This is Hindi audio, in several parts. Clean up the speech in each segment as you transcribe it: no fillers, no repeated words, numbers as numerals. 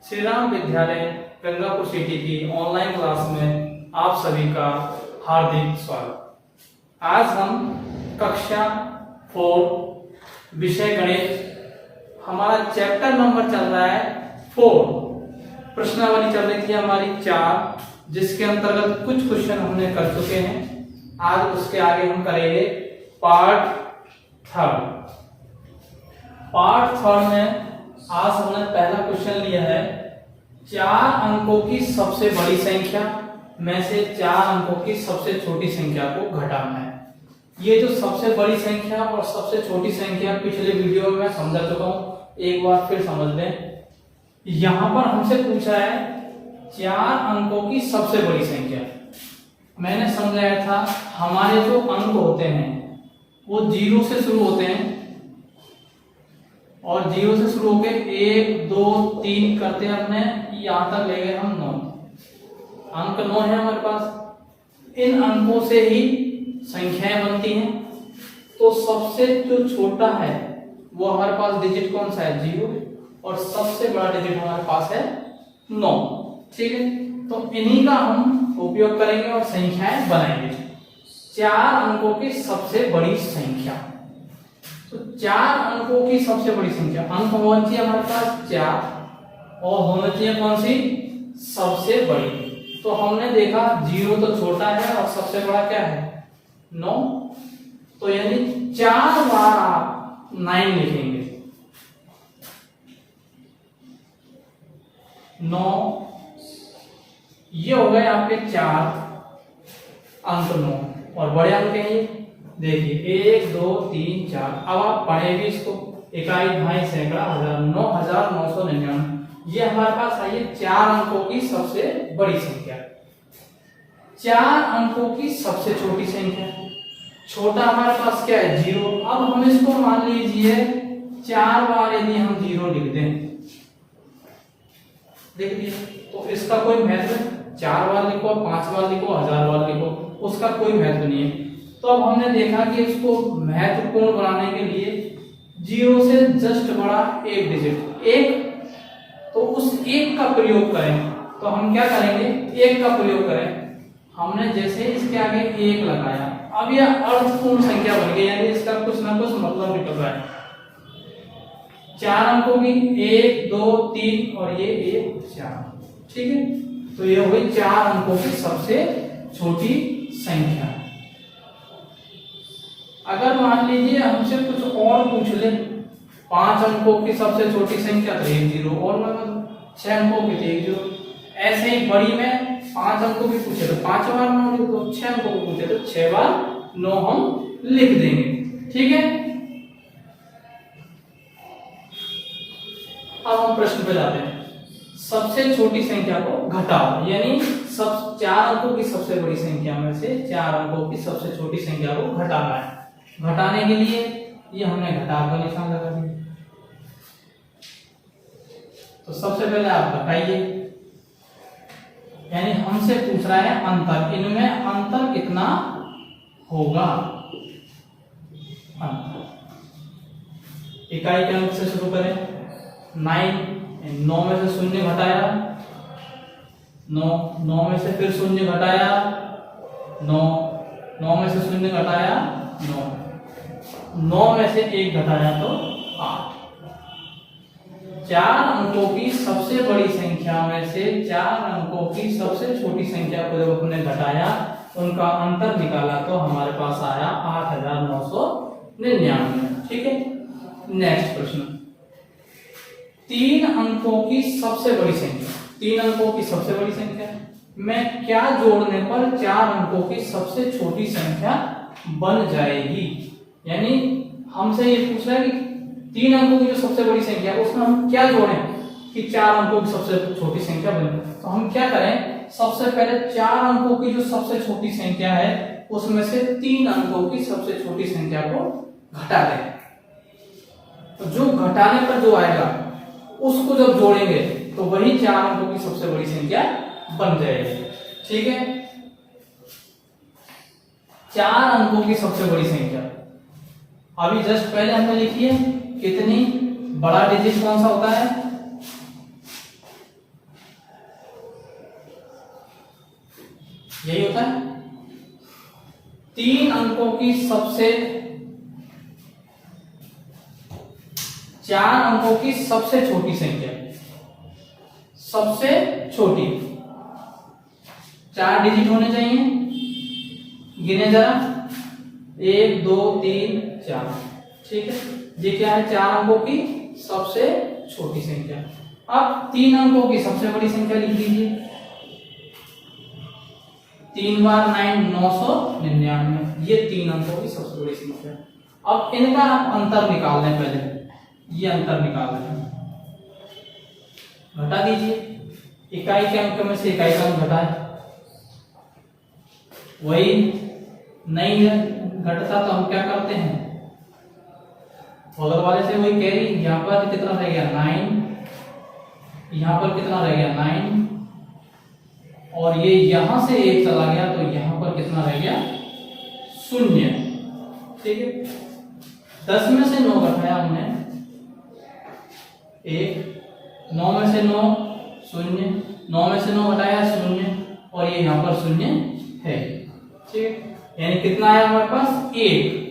श्री राम विद्यालय गंगापुर सिटी की ऑनलाइन क्लास में आप सभी का हार्दिक स्वागत। आज हम कक्षा 4 विषय गणित, हमारा चैप्टर नंबर चल रहा है 4। प्रश्नावली चल रही थी हमारी 4, जिसके अंतर्गत कुछ क्वेश्चन हमने कर चुके हैं। आज उसके आगे हम करेंगे पार्ट 3। पार्ट 3 में आज हमने पहला क्वेश्चन लिया है 4 अंकों की सबसे बड़ी संख्या में से 4 अंकों की सबसे छोटी संख्या को घटाना है। ये जो सबसे बड़ी संख्या और सबसे छोटी संख्या पिछले वीडियो में मैं समझा चुका हूं, एक बार फिर समझ लें। यहां पर हमसे पूछा है 4 अंकों की सबसे बड़ी संख्या। मैंने समझाया था हमारे जो अंक होते हैं वो 0 से शुरू होते हैं और 0 से शुरू होकर 1 2 3 करते हैं, हमने यहां तक ले गए हम 9 अंक 9 है हमारे पास। इन अंकों से ही संख्याएं बनती हैं। तो सबसे जो छोटा है वो हमारे पास डिजिट कौन सा है? 0, और सबसे बड़ा डिजिट हमारे पास है 9। ठीक है, तो इन्हीं का हम उपयोग करेंगे और संख्याएं बनाएंगे। 4 अंकों की सबसे बड़ी संख्या, तो 4 अंकों की सबसे बड़ी संख्या, अंक होना चाहिए हमारे पास 4 और होना चाहिए कौन सी? सबसे बड़ी। तो हमने देखा 0 तो छोटा है और सबसे बड़ा क्या है? 9। तो यानी 4 बार आप 9 लिखेंगे। 9 ये हो गए आपके 4 अंक 9 और बड़े अंक हैं ये देखिए 1 2 3 4। अब आप पढ़ेंगे इसको इकाई भाई सैकड़ा हजार 9999। ये हमारे पास आइए 4 अंकों की सबसे बड़ी संख्या। 4 अंकों की सबसे छोटी संख्या, छोटा हमारे पास क्या है? 0। अब हम इसको मान लीजिए 4 बार यदि हम 0 लिख दें, देख लीजिए तो इसका कोई महत्व? 4 बार लिखो, 5 बार लिखो, 1000 बार लिखो, उसका कोई महत्व नहीं है। तो अब हमने देखा कि इसको महत्वपूर्ण बनाने के लिए 0 से जस्ट बड़ा एक डिजिट 1, तो उस 1 का प्रयोग करें। तो हम क्या करेंगे? 1 का प्रयोग करें। हमने जैसे इसके आगे 1 लगाया, अब यह अर्थपूर्ण संख्या बन गई, यानी इसका कुछ ना कुछ मतलब निकल रहा है। 4 अंकों की 1 2 3 और ये 1 4। ठीक है, तो ये हो गई 4 अंकों की सबसे छोटी संख्या। अगर मान लीजिए हमसे कुछ और पूछ ले, 5 अंकों की सबसे छोटी संख्या, तो 1 0 और लगा दो। 6 अंकों की 1 0। ऐसे ही बड़ी में 5 अंकों की पूछे तो 5 बार 9 लिख दो, 6 अंकों को पूछे तो 6 बार 9 हम लिख देंगे। ठीक है, अब हम प्रश्न पे जाते हैं। सबसे छोटी संख्या को घटाओ, यानी सब 4 अंकों की सबसे बड़ी संख्या में से 4 अंकों की सबसे छोटी संख्या को घटाना है। घटाने के लिए ये हमने घटाव का निशान लगा दिया। तो सबसे पहले आप घटाइए, यानी हमसे पूछ रहा है अंतर, इनमें अंतर कितना होगा? अंतर इकाई के अंक से शुरू करें। 9 में से 0 घटाया 9 में से फिर 0 घटाया 9 में से 0 घटाया 9 में से 1 घटाया तो 8। 4 अंकों की सबसे बड़ी संख्या में से 4 अंकों की सबसे छोटी संख्या को जब हमने घटाया, उनका अंतर निकाला, तो हमारे पास आया 8999। ठीक है, नेक्स्ट प्रश्न। 3 अंकों की सबसे बड़ी संख्या, 3 अंकों की सबसे बड़ी संख्या में क्या जोड़ने पर 4 अंकों की सबसे छोटी संख्या बन जाएगी? यानी हमसे ये पूछ रहा है कि 3 अंकों की जो सबसे बड़ी संख्या है उसमें हम क्या जोड़ें कि 4 अंकों की सबसे छोटी संख्या बन जाए। तो हम क्या करें? सबसे पहले 4 अंकों की जो सबसे छोटी संख्या है उसमें से 3 अंकों की सबसे छोटी संख्या को घटा दें। तो जो घटाने पर जो आएगा उसको जब जोड़ेंगे तो वही 4 अंकों की सबसे बड़ी संख्या बन जाएगी। ठीक है, 4 अंकों की सबसे बड़ी संख्या अभी जस्ट पहले हमने लिखी है। कितनी? बड़ा डिजिट कौन सा होता है? यही होता है। 3 अंकों की सबसे 4 अंकों की सबसे छोटी संख्या, सबसे छोटी 4 डिजिट होने चाहिए। गिने जरा, 1 2 3 4। ठीक है, ये क्या है? 4 अंकों की सबसे छोटी संख्या। अब 3 अंकों की सबसे बड़ी संख्या लिख लीजिए। 3 बार 9 999, ये 3 अंकों की सबसे बड़ी संख्या। अब इनका आप अंतर निकाल लें। पहले ये अंतर निकाल लें, घटा दीजिए। इकाई के अंक में से इकाई का अंक घटा है, वही नहीं घटता तो हम क्या करते हैं? बगल वाले से वही कैरी। यहाँ पर कितना रह गया? 9। यहाँ पर कितना रह गया? 9। और ये यहां से 1 चला गया तो यहाँ पर कितना रह गया? 0। ठीक है, 10 में से 9 घटाया हमने, 1। 9 में से 9 0, 9 में से 9 घटाया 0, और ये यहाँ पर 0 है। ठीक, यानी कितना आया हमारे पास? 1।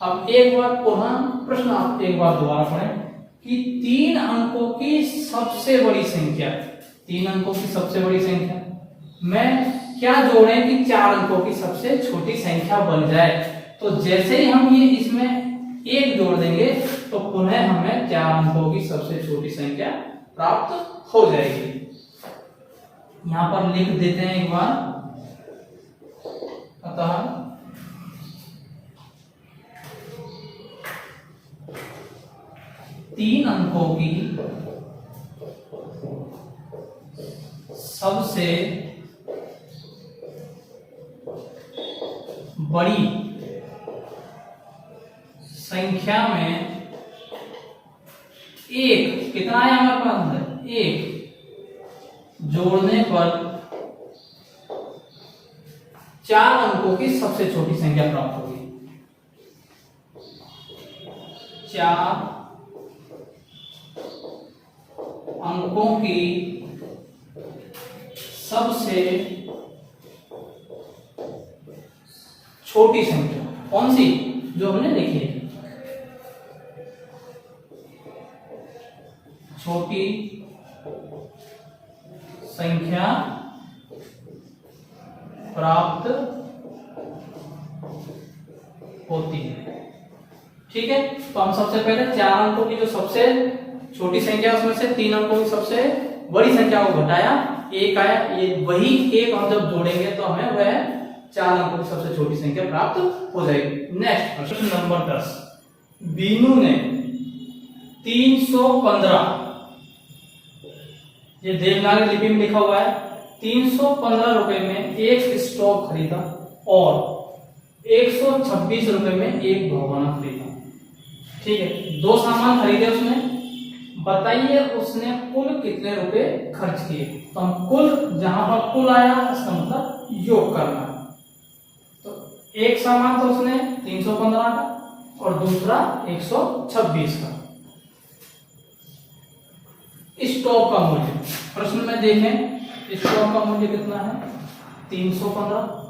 अब एक बार पुनः प्रश्न आप एक बार दोबारा पढ़ें कि 3 अंकों की सबसे बड़ी संख्या, 3 अंकों की सबसे बड़ी संख्या में क्या जोड़ें कि 4 अंकों की सबसे छोटी संख्या बन जाए। तो जैसे ही हम ये इसमें 1 जोड़ देंगे तो पुनः हमें 4 अंकों की सबसे छोटी संख्या प्राप्त हो जाएगी। यहां पर लिख देते हैं एक बार। अतः 3 अंकों की सबसे बड़ी संख्या में 1 कितना है हमारे पास? 1 जोड़ने पर 4 अंकों की सबसे छोटी संख्या प्राप्त होगी। 4 अंकों की सबसे छोटी संख्या कौन सी? जो हमने देखी है, छोटी संख्या प्राप्त होती है। ठीक है, तो हम सबसे पहले 4 अंकों की जो सबसे छोटी संख्या उसमें से 3 अंकों की सबसे बड़ी संख्या को घटाया, 1 आया। ये वही 1 हम जब जोड़ेंगे तो हमें वह 4 अंकों की सबसे छोटी संख्या प्राप्त हो जाएगी। नेक्स्ट प्रश्न नंबर 10। बीनू ने 315, ये देवनागरी लिपि में लिखा हुआ है, 315 रुपए में एक स्टोव खरीदा और 126 रुपए में एक भगोना खरीदा। ठीक है, 2 सामान खरीदे उसने। बताइए उसने कुल कितने रुपए खर्च किए? तो हम कुल, जहां पर कुल आया इसका मतलब योग करना। तो एक सामान तो उसने 315 का और दूसरा 126 का। स्टॉक का मूल्य प्रश्न में देखें, स्टॉक का मूल्य कितना है? 315।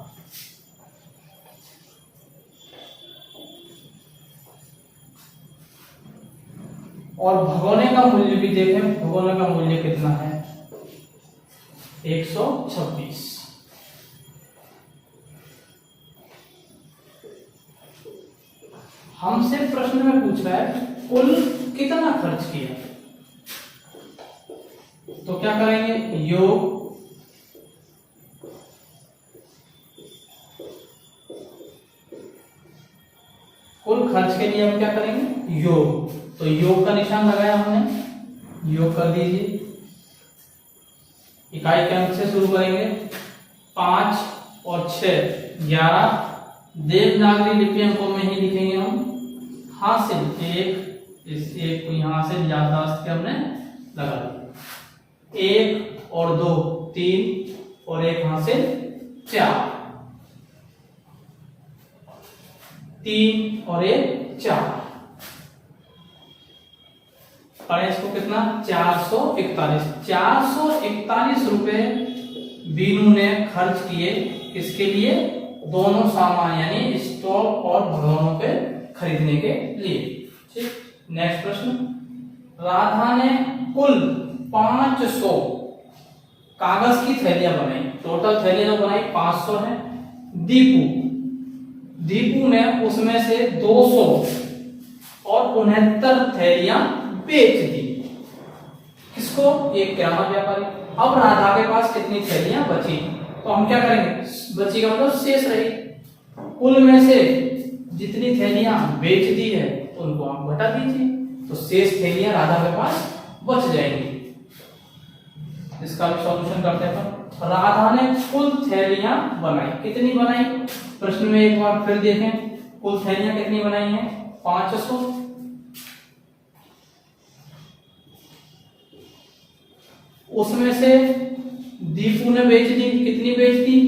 और भगोने का मूल्य भी देखें, भगोने का मूल्य कितना है? 126। हमसे प्रश्न में पूछ रहा है कुल कितना खर्च किया, तो क्या करेंगे? योग कुल खर्च के लिए हम क्या करेंगे? योग। तो योग का निशान लगाया हमने, योग कर दीजिए। इकाई के अंक से शुरू करेंगे, 5 और 6 11। देवनागरी लिपि अंकों में ही लिखेंगे हम। हासिल 1, इस 1 को यहां से याददाश्त के हमने लगा दिया। 1 और 2 3 और 1 हासिल 4, 3 और 1 4। और इसको कितना? 441। 441 रुपए बीनू ने खर्च किए किसके लिए? दोनों सामान यानी स्टोव और भगोनों के खरीदने के लिए। ठीक, नेक्स्ट प्रश्न, राधा ने कुल 500 कागज की थैलियां बनाई। टोटल थैलियां जो बनाई 500 है। दीपू ने उसमें से 200 और 69 थैलियां बेच दी। किसको? एक किराना व्यापारी। अब राधा के पास कितनी थैलियां बची? तो हम क्या करेंगे? बची का मतलब शेष रही। कुल में से जितनी थैलियां बेच दी है उनको आप घटा दीजिए, तो शेष थैलियां राधा के पास बच जाएंगी। इसका भी सॉल्यूशन करते हैं। राधा ने कुल थैलियां बनाई। कितनी बनाई? प्रश्न में एक बार फिर देखें, कुल थैलियां कितनी बनाई हैं? 500। उसमें से दीपू ने बेच दी। कितनी बेच दी?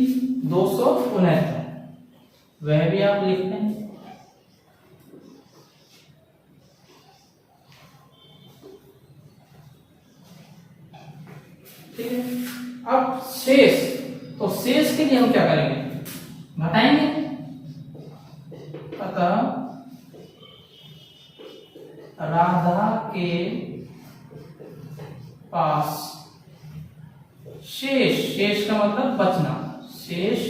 269। वह भी आप लिखते हैं। ठीक है, अब शेष, तो शेष के लिए हम क्या करेंगे? घटाएंगे। अतः राधा के पास शेष, शेष का मतलब बचना, शेष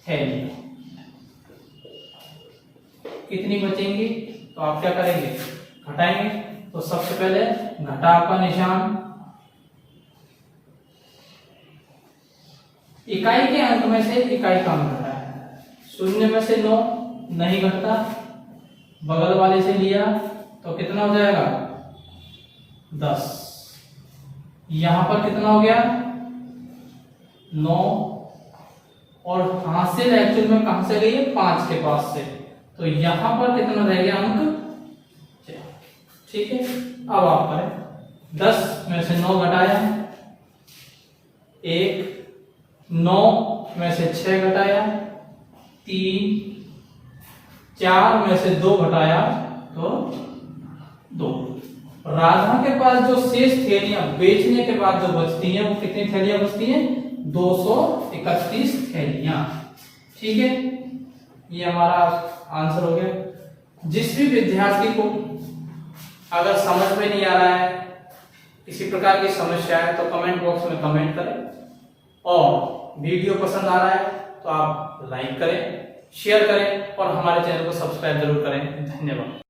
थैलियां कितनी बचेंगी? तो आप क्या करेंगे? घटाएंगे। तो सबसे पहले घटाव का निशान, इकाई के अंक में से इकाई का अंक घटा है। 0 में से 9 नहीं घटता, बगल वाले से लिया तो कितना हो जाएगा? 10। यहां पर कितना हो गया? 9। और हासिल एक्चुअल में कहां से गई है? 5 के पास से, तो यहां पर कितना रह गया अंक? 4। ठीक है, अब आप करें। 10 में से 9 घटाया 1, 9 में से 6 घटाया 3, 4 में से 2 घटाया तो 2। राधा के पास जो शेष थैलियां बेचने के बाद जो बचती हैं वो कितनी थैलियां बचती हैं? 231 थैलियां। ठीक है, ये हमारा आंसर हो गया। जिस भी विद्यार्थी को अगर समझ में नहीं आ रहा है, किसी प्रकार की समस्या है, तो कमेंट बॉक्स में कमेंट करें। और वीडियो पसंद आ रहा है तो आप लाइक करें, शेयर करें और हमारे चैनल को सब्सक्राइब जरूर करें। धन्यवाद।